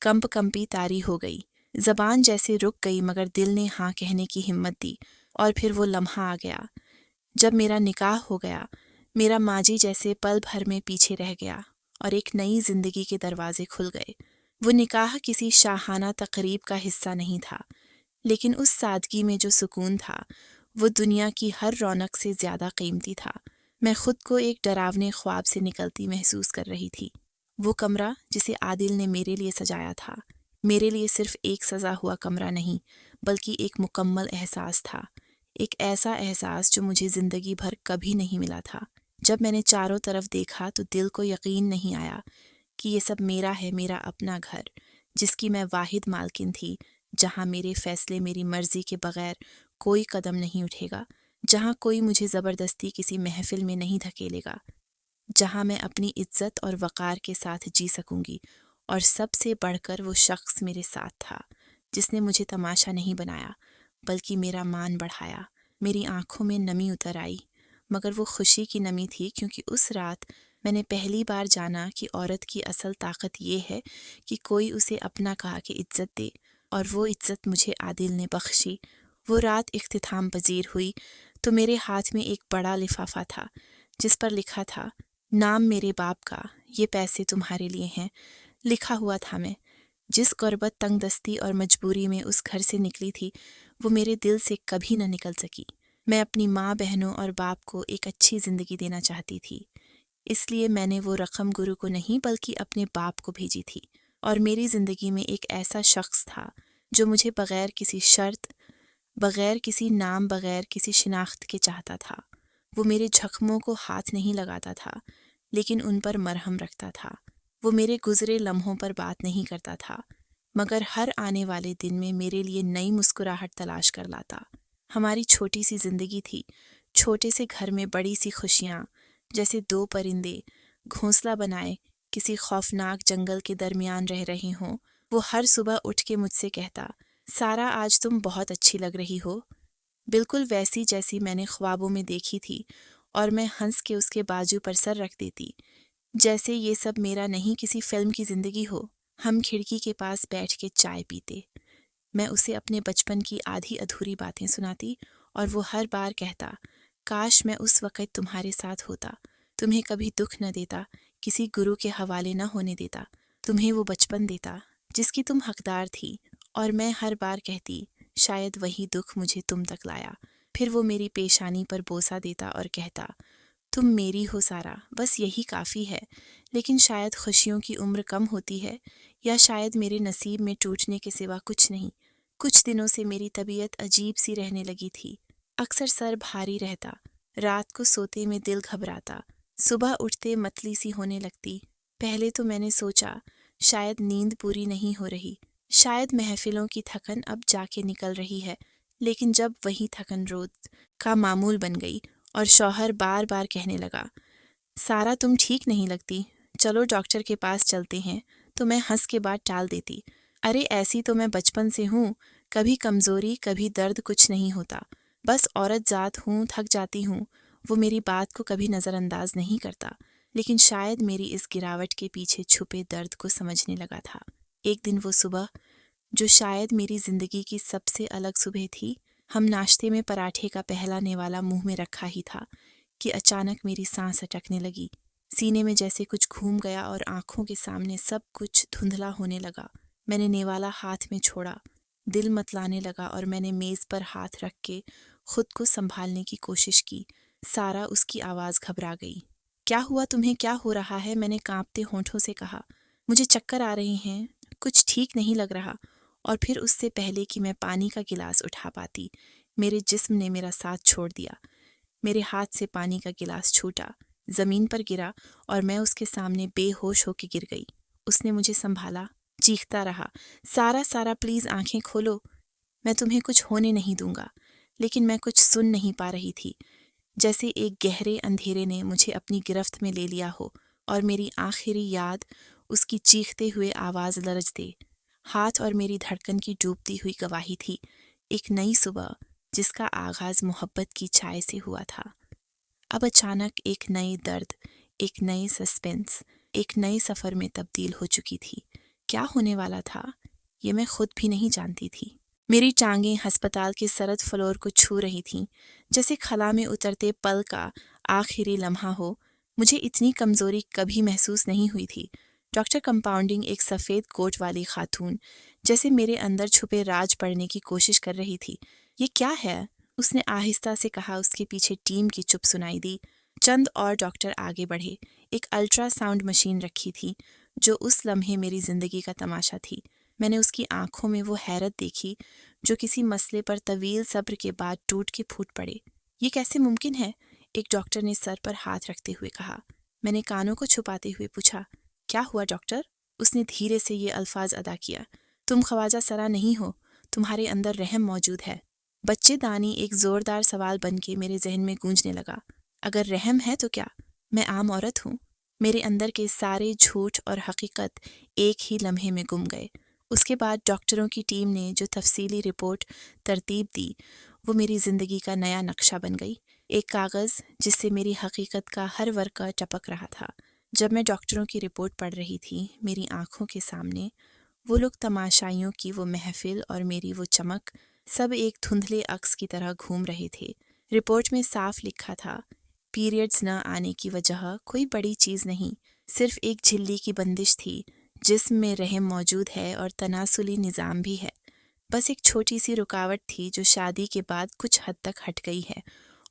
کمپی طاری ہو گئی۔ زبان جیسے رک گئی مگر دل نے ہاں کہنے کی ہمت دی، اور پھر وہ لمحہ آ گیا جب میرا نکاح ہو گیا میرا ماضی جیسے پل بھر میں پیچھے رہ گیا اور ایک نئی زندگی کے دروازے کھل گئے۔ وہ نکاح کسی شاہانہ تقریب کا حصہ نہیں تھا، لیکن اس سادگی میں جو سکون تھا وہ دنیا کی ہر رونق سے زیادہ قیمتی تھا۔ میں خود کو ایک ڈراونے خواب سے نکلتی محسوس کر رہی تھی۔ وہ کمرہ جسے عادل نے میرے لیے سجایا تھا میرے لیے صرف ایک سجا ہوا کمرہ نہیں بلکہ ایک مکمل احساس تھا، ایک ایسا احساس جو مجھے زندگی بھر کبھی نہیں ملا تھا۔ جب میں نے چاروں طرف دیکھا تو دل کو یقین نہیں آیا کہ یہ سب میرا ہے، میرا اپنا گھر جس کی میں واحد مالکن تھی، جہاں میرے فیصلے میری مرضی کے بغیر کوئی قدم نہیں اٹھے گا، جہاں کوئی مجھے زبردستی کسی محفل میں نہیں دھکیلے گا، جہاں میں اپنی عزت اور وقار کے ساتھ جی سکوں گی۔ اور سب سے بڑھ کر وہ شخص میرے ساتھ تھا جس نے مجھے تماشا نہیں بنایا بلکہ میرا مان بڑھایا۔ میری آنکھوں میں نمی اتر آئی، مگر وہ خوشی کی نمی تھی کیونکہ اس رات میں نے پہلی بار جانا کہ عورت کی اصل طاقت یہ ہے کہ کوئی اسے اپنا کہا کہ عزت دے، اور وہ عزت مجھے عادل نے بخشی۔ وہ رات اختتام پذیر ہوئی تو میرے ہاتھ میں ایک بڑا لفافہ تھا جس پر لکھا تھا، نام میرے باپ کا، یہ پیسے تمہارے لیے ہیں۔ لکھا ہوا تھا میں جس غربت، تنگ دستی اور مجبوری میں اس گھر سے نکلی تھی وہ میرے دل سے کبھی نہ نکل سکی۔ میں اپنی ماں، بہنوں اور باپ کو ایک اچھی زندگی دینا چاہتی تھی، اس لیے میں نے وہ رقم گرو کو نہیں بلکہ اپنے باپ کو بھیجی تھی۔ اور میری زندگی میں ایک ایسا شخص تھا جو مجھے بغیر کسی شرط، بغیر کسی نام، بغیر کسی شناخت کے چاہتا تھا۔ وہ میرے زخموں کو ہاتھ نہیں لگاتا تھا لیکن ان پر مرہم رکھتا تھا۔ وہ میرے گزرے لمحوں پر بات نہیں کرتا تھا مگر ہر آنے والے دن میں میرے لیے نئی مسکراہٹ تلاش کر لاتا۔ ہماری چھوٹی سی زندگی تھی، چھوٹے سے گھر میں بڑی سی خوشیاں، جیسے دو پرندے گھونسلہ بنائے کسی خوفناک جنگل کے درمیان رہ رہے ہوں۔ وہ ہر صبح اٹھ کے مجھ سے کہتا، سارا آج تم بہت اچھی لگ رہی ہو، بالکل ویسی جیسی میں نے خوابوں میں دیکھی تھی، اور میں ہنس کے اس کے بازو پر سر رکھ دیتی جیسے یہ سب میرا نہیں کسی فلم کی زندگی ہو۔ ہم کھڑکی کے پاس بیٹھ کے چائے پیتے، میں اسے اپنے بچپن کی آدھی ادھوری باتیں سناتی اور وہ ہر بار کہتا، کاش میں اس وقت تمہارے ساتھ ہوتا، تمہیں کبھی دکھ نہ دیتا، کسی گرو کے حوالے نہ ہونے دیتا، تمہیں وہ بچپن دیتا جس کی تم حقدار تھی۔ اور میں ہر بار کہتی، شاید وہی دکھ مجھے تم تک لایا۔ پھر وہ میری پیشانی پر بوسہ دیتا اور کہتا، تم میری ہو سارا، بس یہی کافی ہے۔ لیکن شاید خوشیوں کی عمر کم ہوتی ہے، یا شاید میرے نصیب میں ٹوٹنے کے سوا کچھ نہیں۔ کچھ دنوں سے میری طبیعت عجیب سی رہنے لگی تھی، اکثر سر بھاری رہتا، رات کو سوتے میں دل گھبراتا، صبح اٹھتے متلی سی ہونے لگتی۔ پہلے تو میں نے سوچا شاید نیند پوری نہیں ہو رہی، شاید محفلوں کی تھکن اب جا کے نکل رہی ہے، لیکن جب وہی تھکن روز کا معمول بن گئی اور شوہر بار بار کہنے لگا، سارا تم ٹھیک نہیں لگتی، چلو ڈاکٹر کے پاس چلتے ہیں، تو میں ہنس کے بات ٹال دیتی، ارے ایسی تو میں بچپن سے ہوں، کبھی کمزوری کبھی درد کچھ نہیں ہوتا، بس عورت ذات ہوں، تھک جاتی ہوں۔ وہ میری بات کو کبھی نظر انداز نہیں کرتا، لیکن شاید میری اس گراوٹ کے پیچھے چھپے درد کو سمجھنے لگا تھا۔ ایک دن وہ صبح جو شاید میری زندگی کی سب سے الگ صبح تھی، ہم ناشتے میں پراٹھے کا پہلا نیوالا منہ میں رکھا ہی تھا کہ اچانک میری سانس اٹکنے لگی، سینے میں جیسے کچھ گھوم گیا اور آنکھوں کے سامنے سب کچھ دھندلا ہونے لگا۔ میں نے نیوالا ہاتھ میں چھوڑا، دل متلانے لگا اور میں نے میز پر ہاتھ رکھ کے خود کو سنبھالنے کی کوشش کی۔ سارا، اس کی آواز گھبرا گئی۔ کیا ہوا تمہیں، کیا ہو رہا ہے؟ میں نے کانپتے ہونٹوں سے کہا، مجھے چکر آ رہے ہیں، کچھ ٹھیک نہیں لگ رہا۔ اور پھر اس سے پہلے کہ میں پانی کا گلاس اٹھا پاتی، میرے جسم نے میرا ساتھ چھوڑ دیا۔ میرے ہاتھ سے پانی کا گلاس چھوٹا، زمین پر گرا اور میں اس کے سامنے بے ہوش ہو کے گر گئی۔ اس نے مجھے سنبھالا، چیختا رہا، سارا، سارا پلیز آنکھیں کھولو، میں تمہیں کچھ ہونے نہیں دوں گا۔ لیکن میں کچھ سن نہیں پا رہی تھی، جیسے ایک گہرے اندھیرے نے مجھے اپنی گرفت میں لے لیا ہو، اور میری آخری یاد اس کی چیختے ہوئے آواز لرز دے۔ ہاتھ اور میری دھڑکن کی ڈوبتی ہوئی گواہی تھی، ایک نئی صبح جس کا آغاز محبت کی چائے سے ہوا تھا، اب اچانک ایک نئے درد، ایک نئے سسپنس، ایک نئے سفر میں تبدیل ہو چکی تھی۔ کیا ہونے والا تھا یہ میں خود بھی نہیں جانتی تھی۔ میری ٹانگیں ہسپتال کے سرد فلور کو چھو رہی تھیں، جیسے خلا میں اترتے پل کا آخری لمحہ ہو۔ مجھے اتنی کمزوری کبھی محسوس نہیں ہوئی تھی۔ ڈاکٹر کمپاؤنڈنگ ایک سفید کوٹ والی خاتون جیسے میرے اندر چھپے راج پڑھنے کی کوشش کر رہی تھی۔ یہ کیا ہے؟ اس نے آہستہ سے کہا۔ اس کے پیچھے ٹیم کی چپ سنائی دی۔ چند اور ڈاکٹر آگے بڑھے۔ ایک الٹرا ساؤنڈ مشین رکھی تھی جو اس لمحے میری زندگی کا تماشا تھی۔ میں نے اس کی آنکھوں میں وہ حیرت دیکھی جو کسی مسئلے پر طویل صبر کے بعد ٹوٹ کے پھوٹ پڑے۔ یہ کیسے ممکن ہے؟ ایک ڈاکٹر نے سر پر ہاتھ رکھتے ہوئے کہا۔ میں نے کانوں کو چھپاتے ہوئے پوچھا، کیا ہوا ڈاکٹر؟ اس نے دھیرے سے یہ الفاظ ادا کیا، تم خواجہ سرا نہیں ہو، تمہارے اندر رحم موجود ہے۔ بچے دانی ایک زوردار سوال بن کے میرے ذہن میں گونجنے لگا۔ اگر رحم ہے تو کیا میں عام عورت ہوں؟ میرے اندر کے سارے جھوٹ اور حقیقت ایک ہی لمحے میں گم گئے۔ اس کے بعد ڈاکٹروں کی ٹیم نے جو تفصیلی رپورٹ ترتیب دی وہ میری زندگی کا نیا نقشہ بن گئی، ایک کاغذ جس سے میری حقیقت کا ہر ورقہ ٹپک رہا تھا۔ جب میں ڈاکٹروں کی رپورٹ پڑھ رہی تھی، میری آنکھوں کے سامنے وہ لوگ، تماشائیوں کی وہ محفل اور میری وہ چمک، سب ایک دھندلے عکس کی طرح گھوم رہے تھے۔ رپورٹ میں صاف لکھا تھا، پیریڈز نہ آنے کی وجہ کوئی بڑی چیز نہیں، صرف ایک جھلی کی بندش تھی۔ جسم میں رحم موجود ہے اور تناسلی نظام بھی ہے، بس ایک چھوٹی سی رکاوٹ تھی جو شادی کے بعد کچھ حد تک ہٹ گئی ہے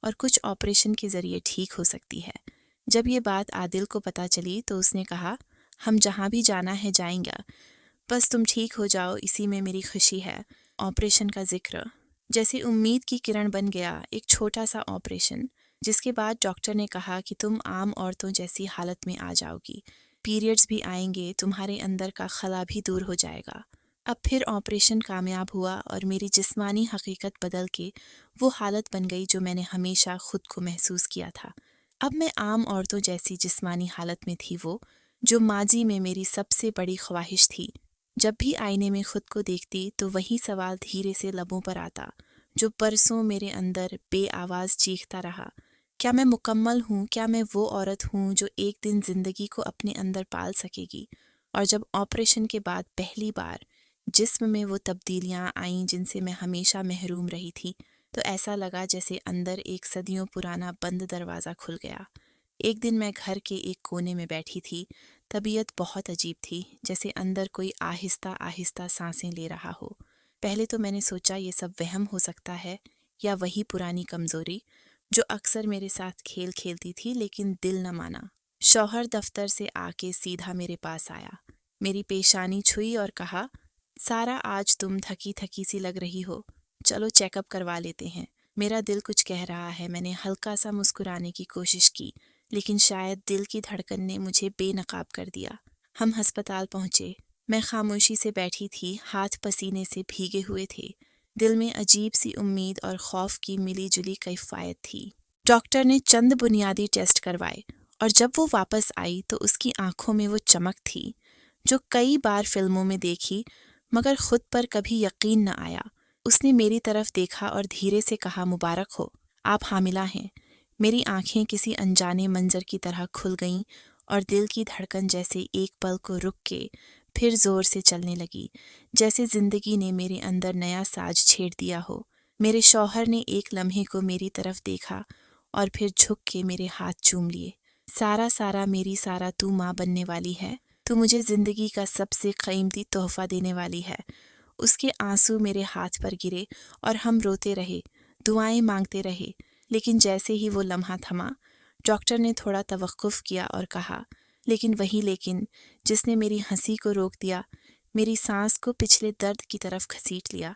اور کچھ آپریشن کے ذریعے ٹھیک ہو سکتی ہے۔ جب یہ بات عادل کو پتہ چلی تو اس نے کہا، ہم جہاں بھی جانا ہے جائیں گا، بس تم ٹھیک ہو جاؤ، اسی میں میری خوشی ہے۔ آپریشن کا ذکر جیسے امید کی کرن بن گیا، ایک چھوٹا سا آپریشن، جس کے بعد ڈاکٹر نے کہا کہ تم عام عورتوں جیسی حالت میں آ جاؤ گی، پیریڈز بھی آئیں گے، تمہارے اندر کا خلا بھی دور ہو جائے گا۔ اب پھر آپریشن کامیاب ہوا اور میری جسمانی حقیقت بدل کے وہ حالت بن گئی جو میں نے ہمیشہ خود کو محسوس کیا تھا۔ اب میں عام عورتوں جیسی جسمانی حالت میں تھی، وہ جو ماضی میں میری سب سے بڑی خواہش تھی۔ جب بھی آئینے میں خود کو دیکھتی تو وہی سوال دھیرے سے لبوں پر آتا جو برسوں میرے اندر بے آواز چیختا رہا، کیا میں مکمل ہوں؟ کیا میں وہ عورت ہوں جو ایک دن زندگی کو اپنے اندر پال سکے گی؟ اور جب آپریشن کے بعد پہلی بار جسم میں وہ تبدیلیاں آئیں جن سے میں ہمیشہ محروم رہی تھی، تو ایسا لگا جیسے اندر ایک صدیوں پرانا بند دروازہ کھل گیا۔ ایک دن میں گھر کے ایک کونے میں بیٹھی تھی، طبیعت بہت عجیب تھی، جیسے اندر کوئی آہستہ آہستہ سانسیں لے رہا ہو۔ پہلے تو میں نے سوچا یہ سب وہم ہو سکتا ہے یا وہی پرانی کمزوری جو اکثر میرے ساتھ کھیل کھیلتی تھی، لیکن دل نہ مانا۔ شوہر دفتر سے آ کے سیدھا میرے پاس آیا، میری پیشانی چھوئی اور کہا، سارا آج تم تھکی تھکی سی لگ رہی ہو، چلو چیک اپ کروا لیتے ہیں۔ میرا دل کچھ کہہ رہا ہے۔ میں نے ہلکا سا مسکرانے کی کوشش کی، لیکن شاید دل کی دھڑکن نے مجھے بے نقاب کر دیا۔ ہم ہسپتال پہنچے۔ میں خاموشی سے بیٹھی تھی، ہاتھ پسینے سے بھیگے ہوئے تھے، دل میں عجیب سی امید اور خوف کی ملی جلی کیفیت تھی۔ ڈاکٹر نے چند بنیادی ٹیسٹ کروائے اور جب وہ واپس آئی تو اس کی آنکھوں میں وہ چمک تھی جو کئی بار فلموں میں دیکھی مگر خود پر کبھی یقین نہ آیا۔ اس نے میری طرف دیکھا اور دھیرے سے کہا، مبارک ہو، آپ حاملہ ہیں۔ میری آنکھیں کسی انجانے منظر کی طرح کھل گئیں اور دل کی دھڑکن جیسے ایک پل کو رک کے پھر زور سے چلنے لگی، جیسے زندگی نے میرے اندر نیا ساز چھیڑ دیا ہو۔ میرے شوہر نے ایک لمحے کو میری طرف دیکھا اور پھر جھک کے میرے ہاتھ چوم لیے۔ سارا سارا میری سارا، تو ماں بننے والی ہے، تو مجھے زندگی کا سب سے قیمتی تحفہ دینے والی ہے۔ اس کے آنسو میرے ہاتھ پر گرے اور ہم روتے رہے، دعائیں مانگتے رہے، لیکن جیسے ہی وہ لمحہ تھما، ڈاکٹر نے تھوڑا توقف کیا اور کہا، لیکن وہی لیکن جس نے میری ہنسی کو روک دیا، میری سانس کو پچھلے درد کی طرف گھسیٹ لیا۔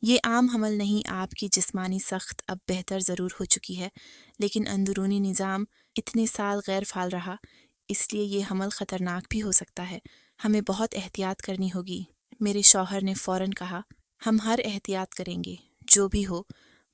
یہ عام حمل نہیں، آپ کی جسمانی سخت اب بہتر ضرور ہو چکی ہے، لیکن اندرونی نظام اتنے سال غیر فعال رہا، اس لیے یہ حمل خطرناک بھی ہو سکتا ہے، ہمیں بہت احتیاط کرنی ہوگی۔ میرے شوہر نے فوراً کہا، ہم ہر احتیاط کریں گے، جو بھی ہو،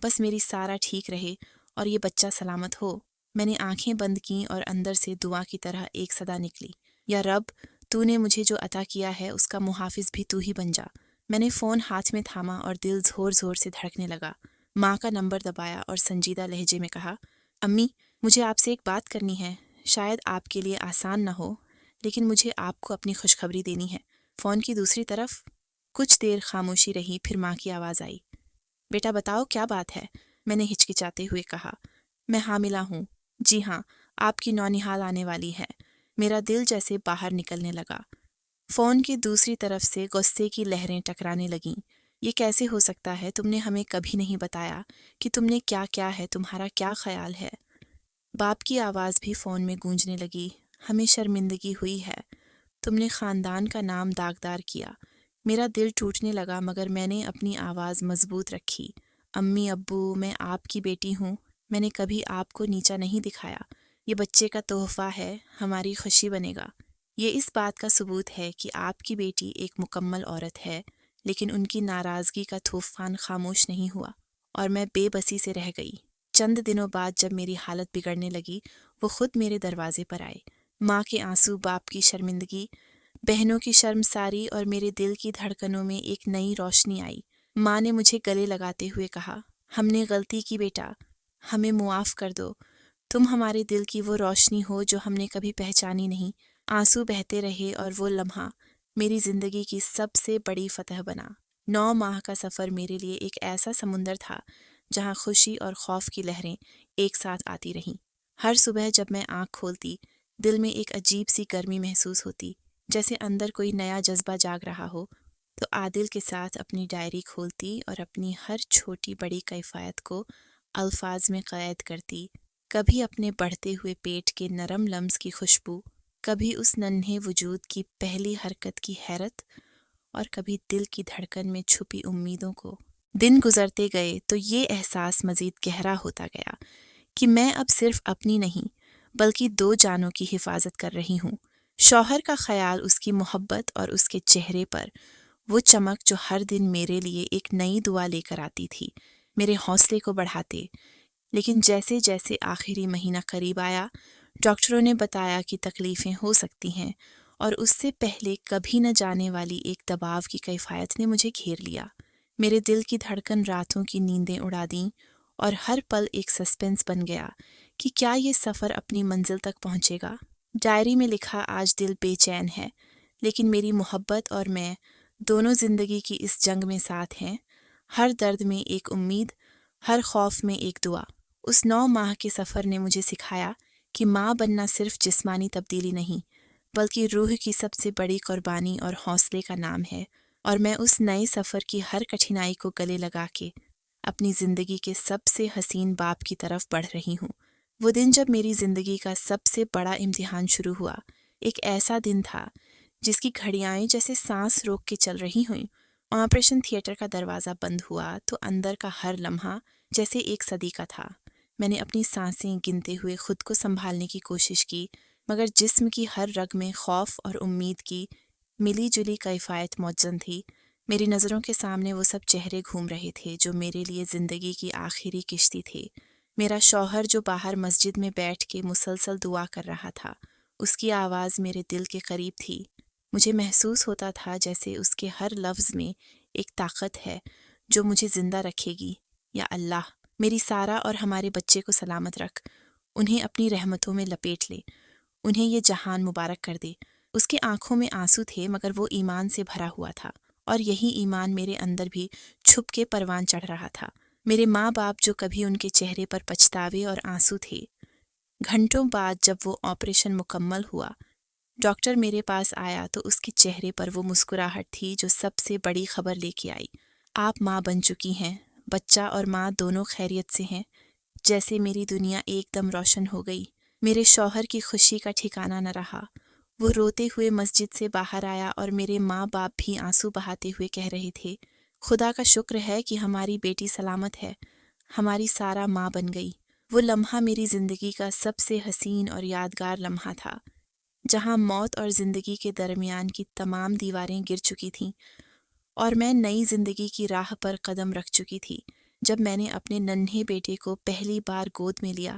بس میری سارا ٹھیک رہے اور یہ بچہ سلامت ہو۔ میں نے آنکھیں بند کیں اور اندر سے دعا کی طرح ایک صدا نکلی، یا رب، تو نے مجھے جو عطا کیا ہے اس کا محافظ بھی تو ہی بن جا۔ میں نے فون ہاتھ میں تھاما اور دل زور زور سے دھڑکنے لگا۔ ماں کا نمبر دبایا اور سنجیدہ لہجے میں کہا، امی، مجھے آپ سے ایک بات کرنی ہے، شاید آپ کے لیے آسان نہ ہو، لیکن مجھے آپ کو اپنی خوشخبری دینی ہے۔ فون کی دوسری طرف کچھ دیر خاموشی رہی، پھر ماں کی آواز آئی، بیٹا بتاؤ کیا بات ہے؟ میں نے ہچکچاتے ہوئے کہا، میں حاملہ ہوں۔ جی ہاں، آپ کی نونہال آنے والی ہے۔ میرا دل جیسے باہر نکلنے لگا۔ فون کی دوسری طرف سے غصے کی لہریں ٹکرانے لگیں۔ یہ کیسے ہو سکتا ہے؟ تم نے ہمیں کبھی نہیں بتایا کہ تم نے کیا کیا ہے، تمہارا کیا خیال ہے؟ باپ کی آواز بھی فون میں گونجنے لگی، ہمیں شرمندگی ہوئی ہے، تم نے خاندان کا نام داغدار کیا۔ میرا دل ٹوٹنے لگا مگر میں نے اپنی آواز مضبوط رکھی۔ امی ابو، میں آپ کی بیٹی ہوں، میں نے کبھی آپ کو نیچا نہیں دکھایا۔ یہ بچے کا تحفہ ہے، ہماری خوشی بنے گا۔ یہ اس بات کا ثبوت ہے کہ آپ کی بیٹی ایک مکمل عورت ہے، لیکن ان کی ناراضگی کا طوفان خاموش نہیں ہوا اور میں بے بسی سے رہ گئی۔ چند دنوں بعد جب میری حالت بگڑنے لگی، وہ خود میرے دروازے پر آئے۔ ماں کے آنسو، باپ کی شرمندگی، بہنوں کی شرمساری اور میرے دل کی دھڑکنوں میں ایک نئی روشنی آئی۔ ماں نے مجھے گلے لگاتے ہوئے کہا، ہم نے غلطی کی بیٹا، ہمیں معاف کر دو، تم ہمارے دل کی وہ روشنی ہو جو ہم نے کبھی پہچانی نہیں۔ آنسو بہتے رہے اور وہ لمحہ میری زندگی کی سب سے بڑی فتح بنا۔ 9 ماہ کا سفر میرے لیے ایک ایسا سمندر تھا جہاں خوشی اور خوف کی لہریں ایک ساتھ آتی رہیں۔ ہر صبح جب میں آنکھ کھولتی، دل میں ایک عجیب سی گرمی محسوس ہوتی، جیسے اندر کوئی نیا جذبہ جاگ رہا ہو۔ تو عادل کے ساتھ اپنی ڈائری کھولتی اور اپنی ہر چھوٹی بڑی کیفیت کو الفاظ میں قید کرتی، کبھی اپنے بڑھتے ہوئے پیٹ کے نرم لمس کی خوشبو، کبھی اس ننھے وجود کی پہلی حرکت کی حیرت، اور کبھی دل کی دھڑکن میں چھپی امیدوں کو۔ دن گزرتے گئے تو یہ احساس مزید گہرا ہوتا گیا کہ میں اب صرف اپنی نہیں بلکہ 2 جانوں کی حفاظت کر رہی ہوں۔ شوہر کا خیال، اس کی محبت اور اس کے چہرے پر وہ چمک جو ہر دن میرے لیے ایک نئی دعا لے کر آتی تھی، میرے حوصلے کو بڑھاتے۔ لیکن جیسے جیسے آخری مہینہ قریب آیا، ڈاکٹروں نے بتایا کہ تکلیفیں ہو سکتی ہیں، اور اس سے پہلے کبھی نہ جانے والی ایک دباؤ کی کیفیت نے مجھے گھیر لیا۔ میرے دل کی دھڑکن راتوں کی نیندیں اڑا دیں اور ہر پل ایک سسپنس بن گیا کہ کیا یہ سفر اپنی منزل تک پہنچے گا۔ ڈائری میں لکھا، آج دل بے چین ہے، لیکن میری محبت اور میں دونوں زندگی کی اس جنگ میں ساتھ ہیں، ہر درد میں ایک امید، ہر خوف میں ایک دعا۔ اس 9 ماہ کے سفر نے مجھے سکھایا کہ ماں بننا صرف جسمانی تبدیلی نہیں بلکہ روح کی سب سے بڑی قربانی اور حوصلے کا نام ہے، اور میں اس نئے سفر کی ہر کٹھنائی کو گلے لگا کے اپنی زندگی کے سب سے حسین باپ کی طرف بڑھ رہی ہوں۔ وہ دن جب میری زندگی کا سب سے بڑا امتحان شروع ہوا، ایک ایسا دن تھا جس کی گھڑیاں جیسے سانس روک کے چل رہی ہوئیں۔ آپریشن تھیٹر کا دروازہ بند ہوا تو اندر کا ہر لمحہ جیسے ایک صدی کا تھا۔ میں نے اپنی سانسیں گنتے ہوئے خود کو سنبھالنے کی کوشش کی، مگر جسم کی ہر رگ میں خوف اور امید کی ملی جلی کیفیت موجزن تھی۔ میری نظروں کے سامنے وہ سب چہرے گھوم رہے تھے جو میرے لیے زندگی کی آخری کشتی تھے۔ میرا شوہر جو باہر مسجد میں بیٹھ کے مسلسل دعا کر رہا تھا، اس کی آواز میرے دل کے قریب تھی۔ مجھے محسوس ہوتا تھا جیسے اس کے ہر لفظ میں ایک طاقت ہے جو مجھے زندہ رکھے گی۔ یا اللہ، میری سارہ اور ہمارے بچے کو سلامت رکھ، انہیں اپنی رحمتوں میں لپیٹ لے، انہیں یہ جہان مبارک کر دے۔ اس کے آنکھوں میں آنسو تھے مگر وہ ایمان سے بھرا ہوا تھا، اور یہی ایمان میرے اندر بھی چھپ کے پروان چڑھ رہا تھا۔ میرے ماں باپ جو کبھی ان کے چہرے پر پچھتاوے اور آنسو تھے، گھنٹوں بعد جب وہ آپریشن مکمل ہوا، ڈاکٹر میرے پاس آیا تو اس کے چہرے پر وہ مسکراہٹ تھی جو سب سے بڑی خبر لے کے آئی۔ آپ ماں بن چکی ہیں، بچہ اور ماں دونوں خیریت سے ہیں۔ جیسے میری دنیا ایک دم روشن ہو گئی۔ میرے شوہر کی خوشی کا ٹھکانہ نہ رہا۔ وہ روتے ہوئے مسجد سے باہر آیا اور میرے ماں باپ بھی آنسو بہاتے ہوئے کہہ رہے تھے، خدا کا شکر ہے کہ ہماری بیٹی سلامت ہے، ہماری سارا ماں بن گئی۔ وہ لمحہ میری زندگی کا سب سے حسین اور یادگار لمحہ تھا، جہاں موت اور زندگی کے درمیان کی تمام دیواریں گر چکی تھیں اور میں نئی زندگی کی راہ پر قدم رکھ چکی تھی۔ جب میں نے اپنے ننھے بیٹے کو پہلی بار گود میں لیا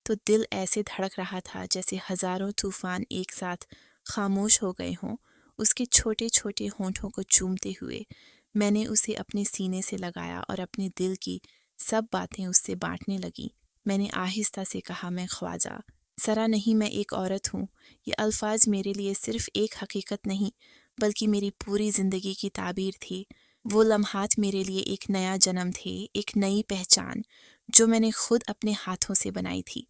تو دل ایسے دھڑک رہا تھا جیسے ہزاروں طوفان ایک ساتھ خاموش ہو گئے ہوں۔ اس کے چھوٹے چھوٹے ہونٹوں کو چومتے ہوئے میں نے اسے اپنے سینے سے لگایا اور اپنے دل کی سب باتیں اس سے بانٹنے لگی۔ میں نے آہستہ سے کہا، میں خواجہ سرا نہیں، میں ایک عورت ہوں۔ یہ الفاظ میرے لیے صرف ایک حقیقت نہیں بلکہ میری پوری زندگی کی تعبیر تھی۔ وہ لمحات میرے لیے ایک نیا جنم تھے، ایک نئی پہچان جو میں نے خود اپنے ہاتھوں سے بنائی تھی۔